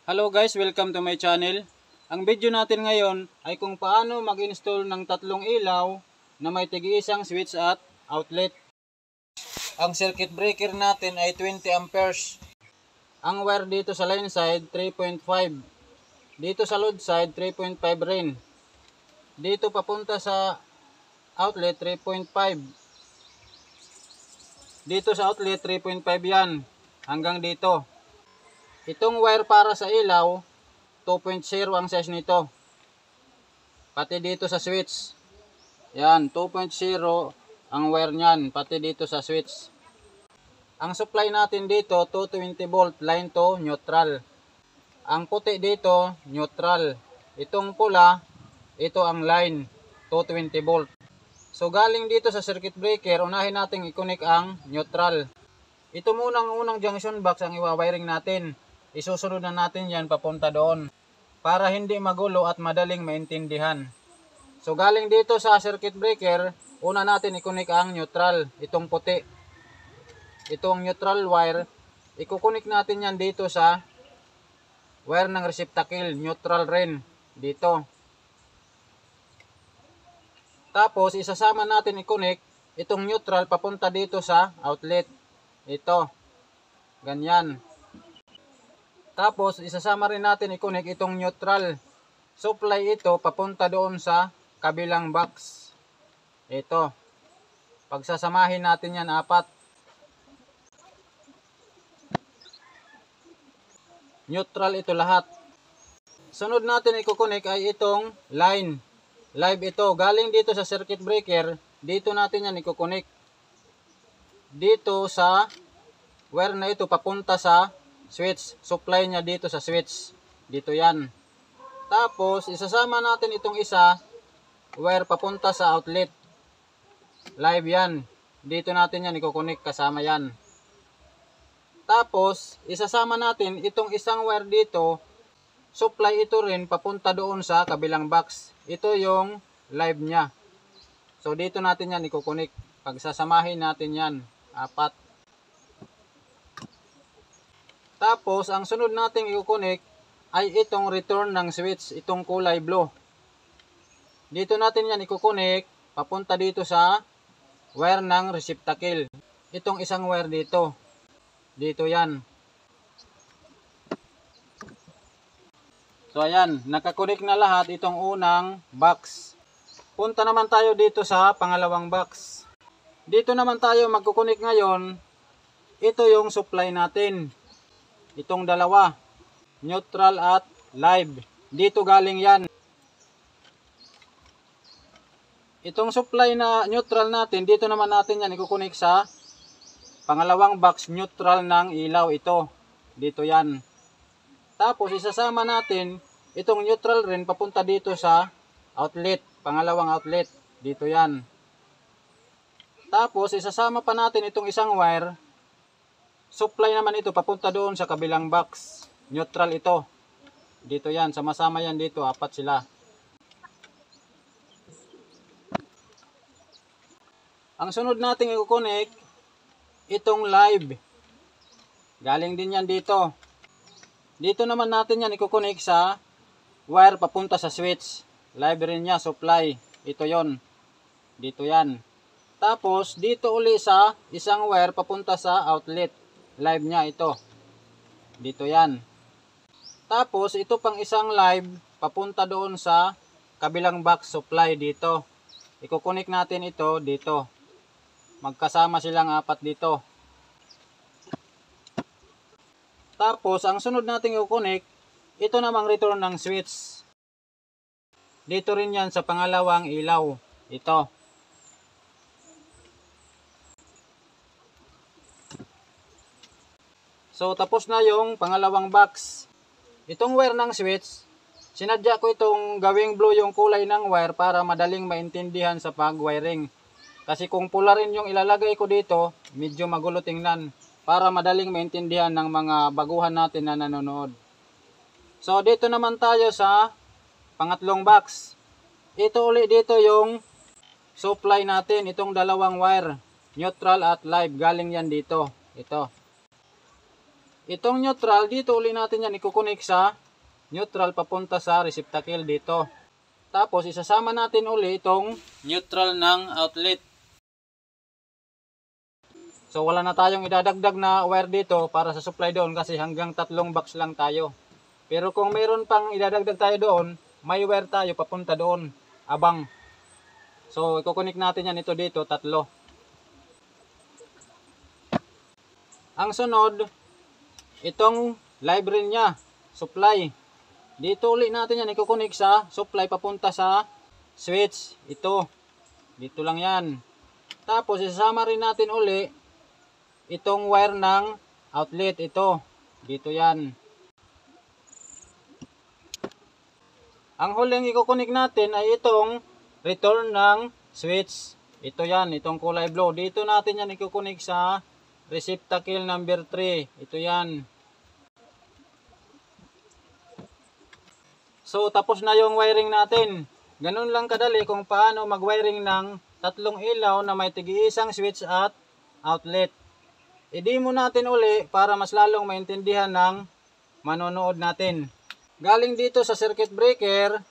Hello guys, welcome to my channel. Ang video natin ngayon ay kung paano mag-install ng tatlong ilaw na may tig-iisang switch at outlet. Ang circuit breaker natin ay 20 amperes. Ang wire dito sa line side 3.5. Dito sa load side 3.5 rin. Dito papunta sa outlet 3.5. Dito sa outlet 3.5 yan hanggang dito. Itong wire para sa ilaw, 2.0 ang size nito. Pati dito sa switch. Yan, 2.0 ang wire niyan, pati dito sa switch. Ang supply natin dito, 220 volt, line to neutral. Ang puti dito, neutral. Itong pula, ito ang line, 220 volt. So galing dito sa circuit breaker, unahin natin i-connect ang neutral. Ito munang unang junction box ang iwa-wiring natin. Isusunod na natin yan papunta doon para hindi magulo at madaling maintindihan. So galing dito sa circuit breaker, una natin i-connect ang neutral, itong puti. Itong neutral wire, i-connect natin yan dito sa wire ng receptacle, neutral rin dito. Tapos isasama natin i-connect itong neutral papunta dito sa outlet. Ito, ganyan. Tapos, isasama rin natin i-connect itong neutral. Supply ito papunta doon sa kabilang box. Ito. Pagsasamahin natin yan, 4. Neutral ito lahat. Sunod natin i-connect ay itong line. Live ito. Galing dito sa circuit breaker, dito natin yan i-connect. Dito sa wire na ito papunta sa switch, supply niya dito sa switch. Dito yan. Tapos, isasama natin itong isa, wire papunta sa outlet. Live yan. Dito natin yan, i-connect kasama yan. Tapos, isasama natin itong isang wire dito, supply ito rin papunta doon sa kabilang box. Ito yung live niya. So, dito natin yan, i-connect. Pagsasamahin natin yan, 4. Tapos, ang sunod nating i-connect ay itong return ng switch, itong kulay blue. Dito natin yan i-connect, papunta dito sa wire ng receptacle. Itong isang wire dito. Dito yan. So, ayan, nakakonect na lahat itong unang box. Punta naman tayo dito sa pangalawang box. Dito naman tayo magkukonek ngayon. Ito yung supply natin. Itong dalawa, neutral at live. Dito galing yan. Itong supply na neutral natin, dito naman natin yan i-connect sa pangalawang box neutral ng ilaw ito. Dito yan. Tapos isasama natin itong neutral rin papunta dito sa outlet, pangalawang outlet. Dito yan. Tapos isasama pa natin itong isang wire. Supply naman ito papunta doon sa kabilang box. Neutral ito. Dito yan. Sama-sama yan dito. 4 sila. Ang sunod natin i-connect, itong live. Galing din yan dito. Dito naman natin yan i-connect sa wire papunta sa switch. Live rin niya. Supply. Ito yon. Dito yan. Tapos, dito uli sa isang wire papunta sa outlet. Live niya ito. Dito yan. Tapos, ito pang isang live, papunta doon sa kabilang box supply dito. I-connect natin ito dito. Magkasama silang 4 dito. Tapos, ang sunod natin i-connect, ito namang return ng switch. Dito rin yan sa pangalawang ilaw. Ito. So, tapos na yung pangalawang box. Itong wire ng switch, sinadya ko itong gawing blue yung kulay ng wire para madaling maintindihan sa pag-wiring. Kasi kung pula rin yung ilalagay ko dito, medyo magulo tingnan. Para madaling maintindihan ng mga baguhan natin na nanonood. So, dito naman tayo sa pangatlong box. Ito ulit dito yung supply natin, itong dalawang wire. Neutral at live, galing yan dito. Ito. Itong neutral, dito uli natin yan ikukunik sa neutral papunta sa receptacle dito. Tapos isasama natin uli itong neutral ng outlet. So wala na tayong idadagdag na wire dito para sa supply doon kasi hanggang 3 box lang tayo. Pero kung mayroon pang idadagdag tayo doon, may wire tayo papunta doon, abang. So ikukunik natin yan ito dito, 3. Ang sunod, itong live rin niya, supply. Dito ulit natin yan ikukunik sa supply papunta sa switch. Ito, dito lang yan. Tapos isasama rin natin uli itong wire ng outlet. Ito, dito yan. Ang huling ikukunik natin ay itong return ng switch. Ito yan, itong kulay blue. Dito natin yan ikukunik sa receptacle number 3. Ito yan. So tapos na yung wiring natin. Ganun lang kadali kung paano mag-wiring ng 3 ilaw na may tig-iisang switch at outlet. I-demo natin uli para mas lalong maintindihan ng manonood natin. Galing dito sa circuit breaker,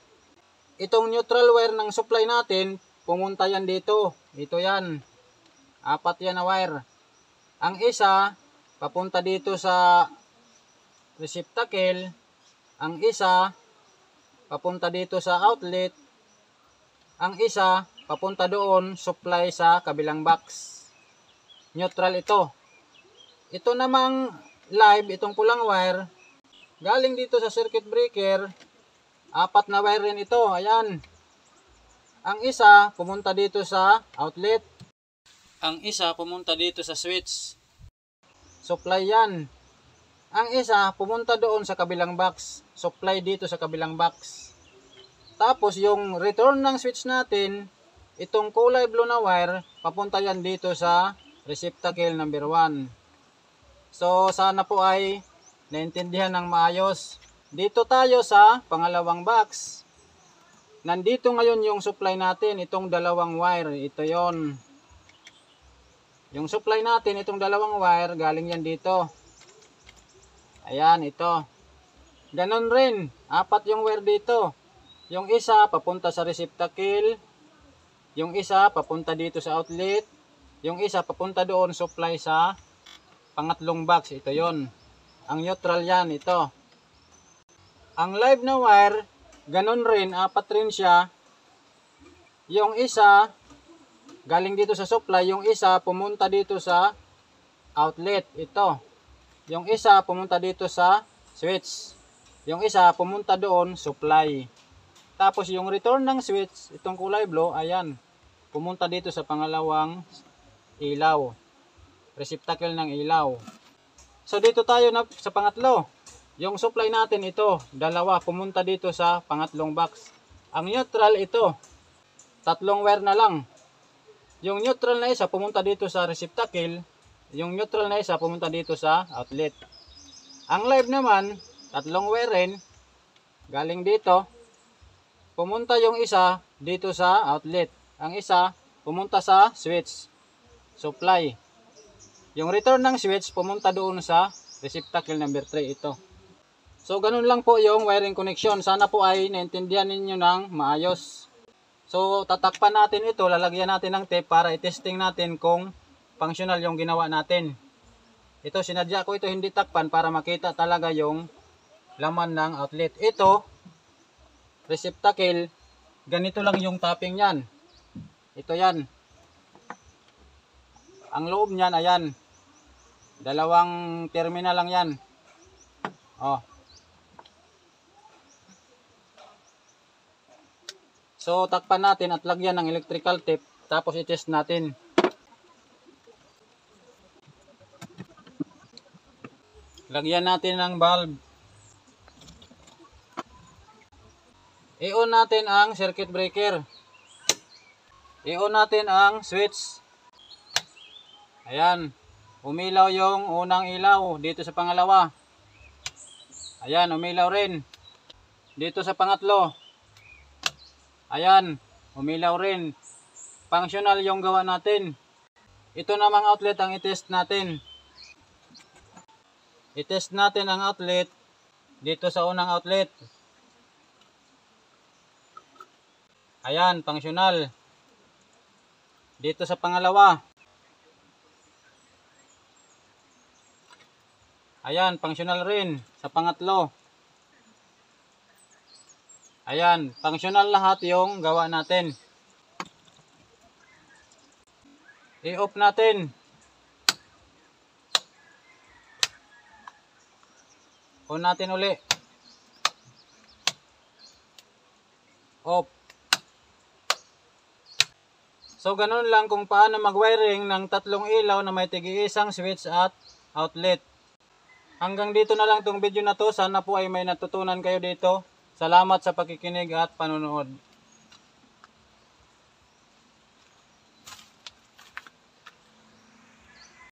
itong neutral wire ng supply natin, pumunta yan dito. Ito yan. 4 yan na wire. Ang isa, papunta dito sa receptacle. Ang isa, papunta dito sa outlet. Ang isa, papunta doon, supply sa kabilang box. Neutral ito. Ito namang live, itong pulang wire, galing dito sa circuit breaker, 4 na wire rin ito. Ayan. Ang isa, pumunta dito sa outlet. Ang isa, pumunta dito sa switch. Supply yan. Ang isa, pumunta doon sa kabilang box. Supply dito sa kabilang box. Tapos, yung return ng switch natin, itong kulay blue na wire, papunta yan dito sa receptacle number 1. So, sana po ay naintindihan ng maayos. Dito tayo sa pangalawang box. Nandito ngayon yung supply natin, itong 2 wire. Ito yon. Yung supply natin, itong 2 wire, galing yan dito. Ayan, ito. Ganon rin, 4 yung wire dito. Yung isa, papunta sa receptacle. Yung isa, papunta dito sa outlet. Yung isa, papunta doon, supply sa pangatlong box. Ito yon. Ang neutral yan, ito. Ang live na wire, ganon rin, 4 rin siya. Yung isa, galing dito sa supply. Yung isa, pumunta dito sa outlet. Ito. Yung isa, pumunta dito sa switch. Yung isa, pumunta doon, supply. Tapos yung return ng switch, itong kulay blue, ayan. Pumunta dito sa pangalawang ilaw. Receptacle ng ilaw. So dito tayo na sa pangatlo. Yung supply natin ito, 2, pumunta dito sa pangatlong box. Ang neutral ito, 3 wire na lang. Yung neutral na isa pumunta dito sa receptacle, yung neutral na isa pumunta dito sa outlet. Ang live naman, 3 wire rin, galing dito, pumunta yung isa dito sa outlet. Ang isa pumunta sa switch, supply. Yung return ng switch pumunta doon sa receptacle number 3, ito. So ganun lang po yung wiring connection. Sana po ay naintindihan ninyo ng maayos. So tatakpan natin ito, lalagyan natin ng tape para i-testing natin kung functional yung ginawa natin. Ito, sinadya ko ito hindi takpan para makita talaga yung laman ng outlet. Ito, receptacle, ganito lang yung topping yan. Ito yan. Ang loob niyan, ayan. 2 terminal lang yan. Oh. So, takpan natin at lagyan ng electrical tape. Tapos, i-test natin. Lagyan natin ng bulb. I-on natin ang circuit breaker. I-on natin ang switch. Ayan. Umilaw yung unang ilaw dito sa pangalawa. Ayan, umilaw rin. Dito sa pangatlo. Ayan, umilaw rin. Functional yung gawa natin. Ito namang outlet ang i-test natin. I-test natin ang outlet dito sa unang outlet. Ayan, functional. Dito sa pangalawa. Ayan, functional rin. Sa pangatlo. Ayan, functional lahat yung gawa natin. I-off natin. On natin uli. Off. So, ganun lang kung paano mag-wiring ng tatlong ilaw na may tig-iisang switch at outlet. Hanggang dito na lang tong video na to. Sana po ay may natutunan kayo dito. Salamat sa pakikinig at panonood.